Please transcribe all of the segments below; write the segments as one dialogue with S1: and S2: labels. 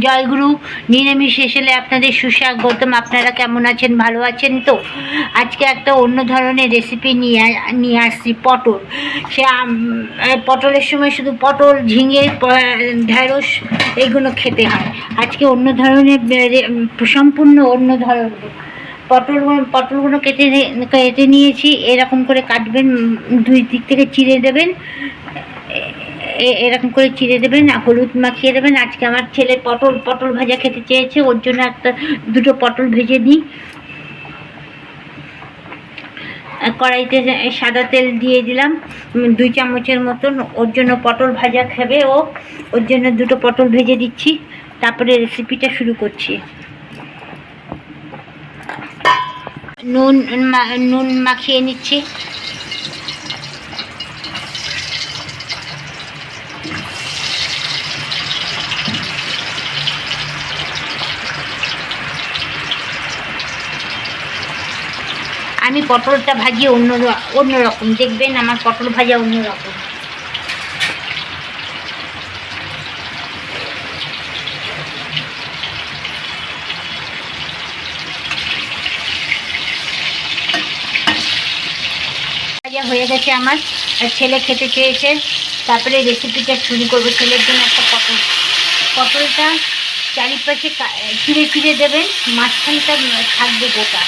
S1: জয়গুরু নিরামিষ এসেলে আপনাদের সুস্বাগতম। আপনারা কেমন আছেন? ভালো আছেন তো? আজকে একটা অন্য ধরনের রেসিপি নিয়ে আসছি। পটল। সে পটলের সময় শুধু পটল, ঝিঙে, ঢেঁড়স এইগুলো খেতে হয়। আজকে অন্য ধরনের, সম্পূর্ণ অন্য ধরনের পটলগুলো কেটে নিয়েছি। এরকম করে কাটবেন, দুই দিক থেকে চিড়ে দেবেন, এরকম করে চিড়ে দেবেন, হলুদ মাখিয়ে দেবেন। আজকে আমার ছেলে পটল ভাজা খেতে চেয়েছে, ওর জন্য দুটো পটল ভেজে নিই। কড়াইতে সাদা তেল দিয়ে দিলাম 2 চামচের মতন। ওর জন্য পটল ভাজা খাবে ও, ওর জন্য দুটো পটল ভেজে দিচ্ছি। তারপরে রেসিপিটা শুরু করছি। নুন মাখিয়ে নিচ্ছি। আমি পটলটা ভাজি অন্যরকম, দেখবেন আমার পটল ভাজা অন্যরকম। ভাজা হয়ে গেছে আমার, ছেলে খেতে চেয়েছে। তারপরে রেসিপিটা শুরু করবো। ছেলের জন্য একটা পটলটা চারিপাশে চিড়ে চিড়ে দেবেন, মাঝখানটা থাকবে গোটা।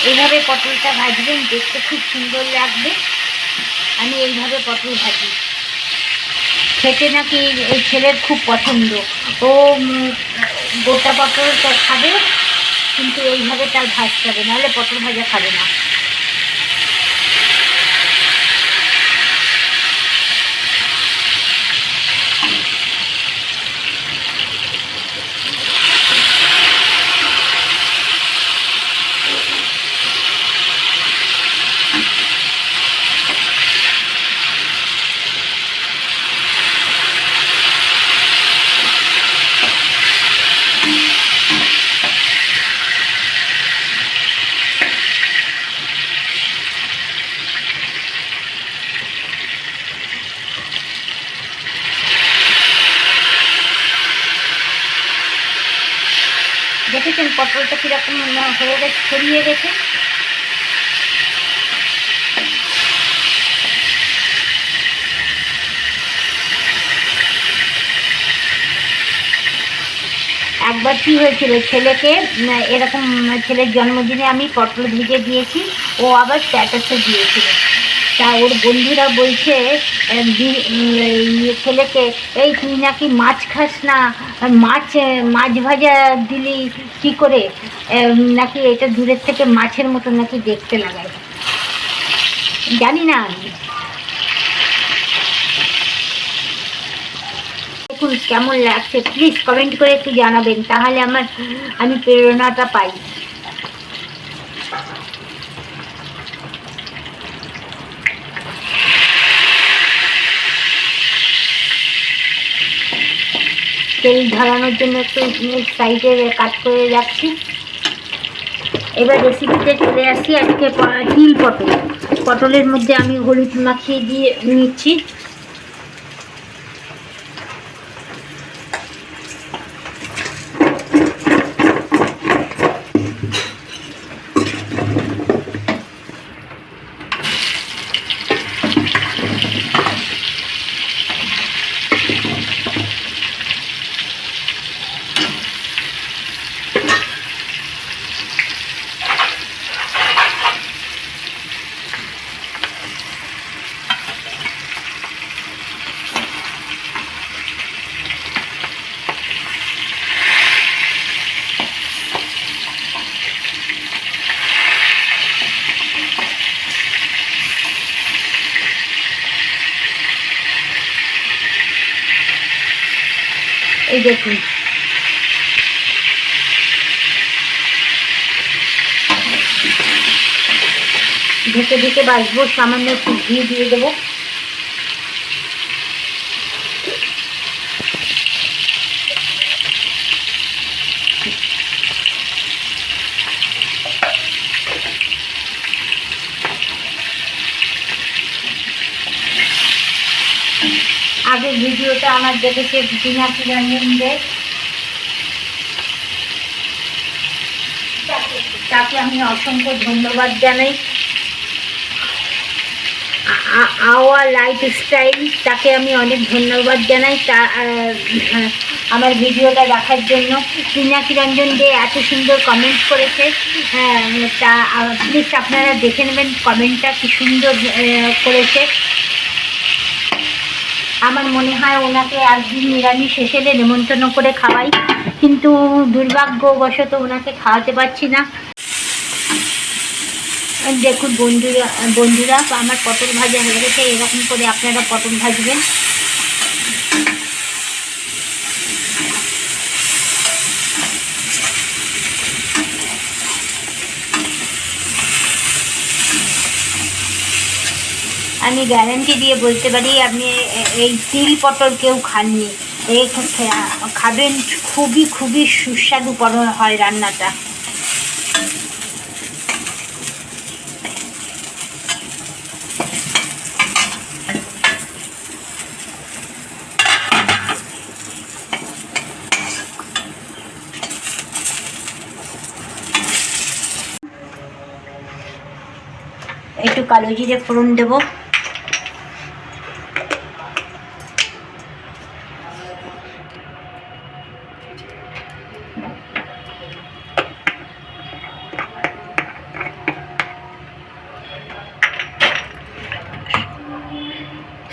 S1: এইভাবে পটলটা ভাজবেন, দেখতে খুব সুন্দর লাগবে। আমি এইভাবে পটল ভাজি, খেতে নাকি এই ছেলের খুব পছন্দ। ও গোটা পটলটা খাবে, কিন্তু এইভাবে তার ভাজতে হবে, নাহলে পটল ভাজা খাবে না। দেখেছেন পটলটা কীরকম হয়ে গেছে, ছড়িয়ে গেছে। একবার কী হয়েছিল, ছেলেকে এরকম ছেলের জন্মদিনে আমি পটল ভেজে দিয়েছি, ও আবার স্ট্যাটাসে দিয়েছিল। তা ওর বন্ধুরা বলছে ছেলেকে, এই তুই নাকি মাছ খাস না, মাছ ভাজা দিলি কী করে, নাকি এটা দূরের থেকে মাছের মতো নাকি দেখতে লাগায়। জানি না আমি। দেখুন কেমন লাগছে, প্লিজ কমেন্ট করে একটু জানাবেন, তাহলে আমি প্রেরণাটা পাই। তেল ধরানোর জন্য একটু সাইডে কাট করে রাখছি। এবার রেসিপিতে চলে আসি। আজকে তিল পটলের মধ্যে আমি হলুদ মাখিয়ে দিয়ে নিচ্ছি। এই দেখুন, ঢেকে ঢেকে বাছবো। সামান্য একটু ঘি দিয়ে দেবো। আগের ভিডিওটা আমার দেখেছে পিনাকি রঞ্জন দে, তাকে আমি অসংখ্য ধন্যবাদ জানাই। আওয়ার লাইফস্টাইল, তাকে আমি অনেক ধন্যবাদ জানাই আমার ভিডিওটা দেখার জন্য। পিনাকি রঞ্জন দে এত সুন্দর কমেন্ট করেছে, তা প্লিজ আপনারা দেখে নেবেন কমেন্টটা কি সুন্দর করেছে। আমার মনে হয় ওনাকে একদিন নিরামিষ এসেলে নেমন্তন্ন করে খাওয়াই, কিন্তু দুর্ভাগ্যবশত ওনাকে খাওয়াতে পারছি না। দেখুন বন্ধুরা আমার পটল ভাজা হয়ে গেছে। এরকম করে আপনারা পটল ভাজবেন। আমি গ্যারান্টি দিয়ে বলতে পারি আপনি এই তিল পটল কেউ খাননি, খাবেন, খুবই খুবই সুস্বাদু হয় রান্নাটা। একটু কালো জিরে ফোড়ন দেব,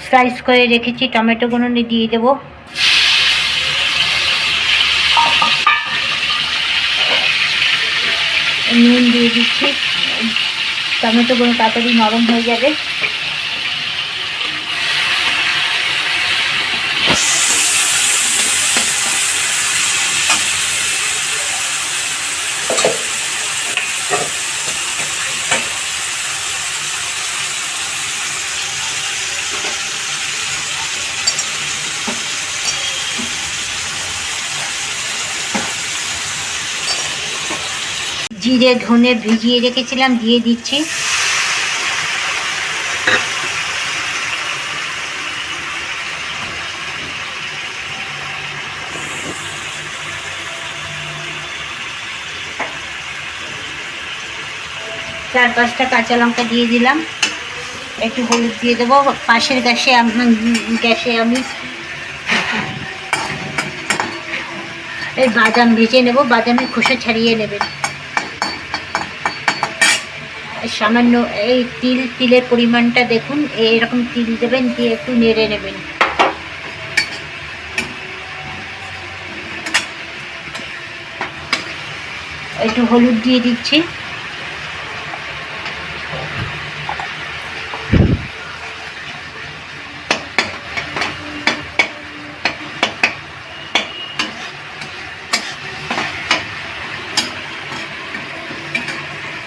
S1: স্লাইস করে রেখেছি টমেটোগুলো দিয়ে দেবো। নুন দিয়ে দিচ্ছি, টমেটোগুলো তাড়াতাড়ি নরম হয়ে যাবে। জিরে ধনে ভিজিয়ে রেখেছিলাম, দিয়ে দিচ্ছি। চার পাঁচটা কাঁচা লঙ্কা দিয়ে দিলাম, একটু হলুদ দিয়ে দেবো। পাশের গ্যাসে আমি এই বাদাম ভেজে নেব, বাদামের খোসা ছাড়িয়ে নেবেন। সামান্য এই তিলের পরিমাণটা দেখুন, এরকম তিল দেবেন, দিয়ে একটু নেড়ে নেবেন। একটু হলুদ দিয়ে দিচ্ছি।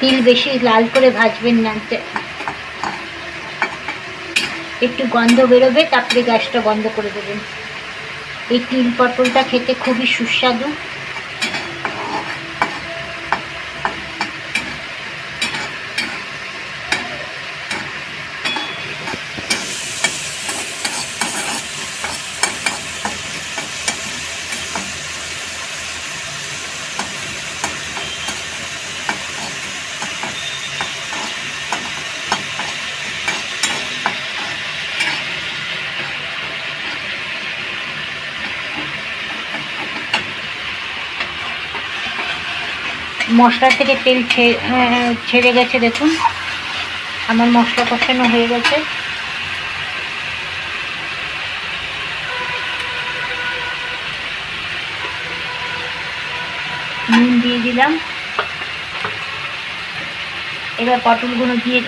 S1: তিল বেশি লাল করে ভাজবেন না, একটু গন্ধ বেরোবে, তারপরে গ্যাসটা বন্ধ করে দেবেন। এই তিল পটলটা খেতে খুবই সুস্বাদু। মশলা থেকে তেল ছেড়ে গেছে, দেখুন আমার মশলা কষানো হয়ে গেছে। নুন দিয়ে দিলাম। এবার পটলগুলো দিয়ে,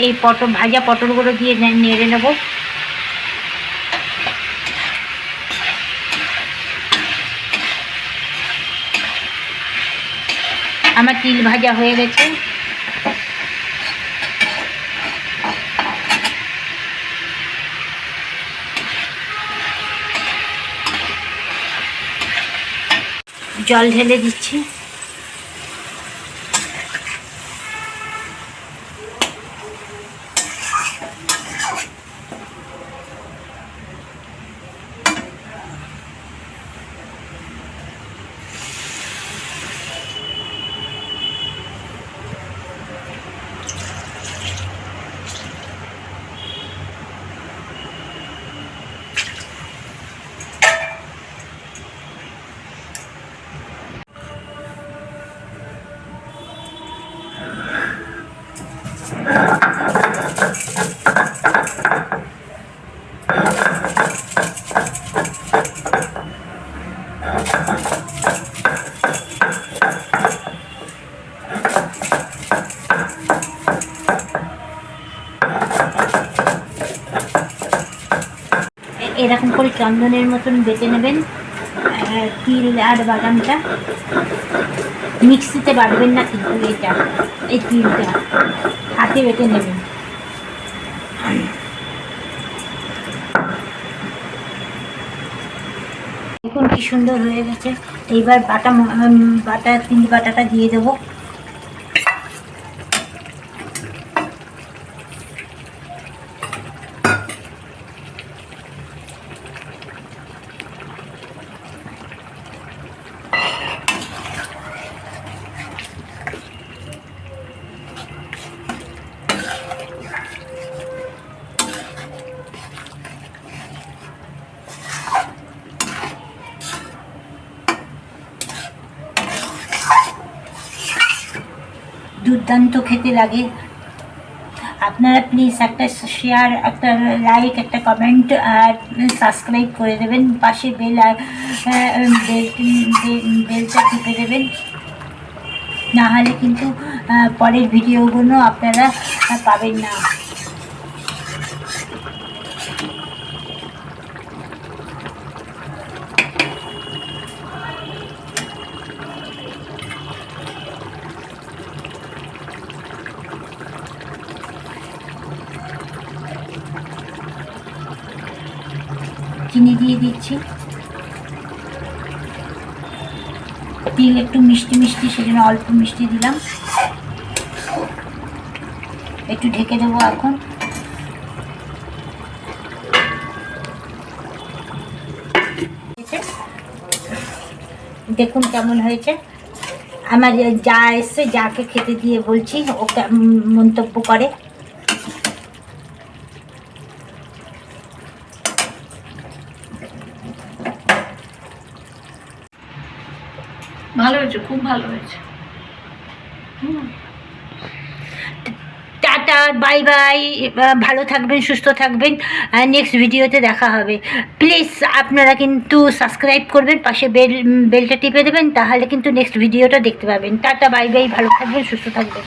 S1: এই ভাজা পটলগুলো দিয়ে নেড়ে নেব। আমার তিল ভাজা হয়ে গেছে। জল ঢেলে দিচ্ছি। এরকম করে চন্দনের মতন বেটে নেবেন। তিল আর বাদামটা মিক্সিতে বাটবেন না, কিন্তু এই তিলটা হাতে বেটে নেবেন। দেখুন কি সুন্দর হয়ে গেছে। এইবার তিল বাটাটা দিয়ে দেবো। দুর্দান্ত খেতে লাগে। আপনারা প্লিজ একটা শেয়ার, একটা লাইক, একটা কমেন্ট আর সাবস্ক্রাইব করে দেবেন। পাশে বেলটা টিপে দেবেন, নাহলে কিন্তু পরের ভিডিওগুলো আপনারা পাবেন না। চিনি দিয়ে দিচ্ছি। তিল একটু মিষ্টি মিষ্টি, সেজন্য অল্প মিষ্টি দিলাম। একটু ঢেকে দেবো এখন। দেখুন কেমন হয়েছে। আমার যা এসছে, যাকে খেতে দিয়ে বলছি, ও মন্তব্য করে।
S2: ভালো হয়েছে, খুব ভালো হয়েছে।
S1: Tata, bye bye. ভালো থাকবেন, সুস্থ থাকবেন। নেক্সট ভিডিওতে দেখা হবে। প্লিজ আপনারা কিন্তু সাবস্ক্রাইব করবেন, পাশে বেলটা টিপে দেবেন, তাহলে কিন্তু নেক্সট ভিডিওটা দেখতে পাবেন। টাটা, বাই বাই, ভালো থাকবেন, সুস্থ থাকবেন।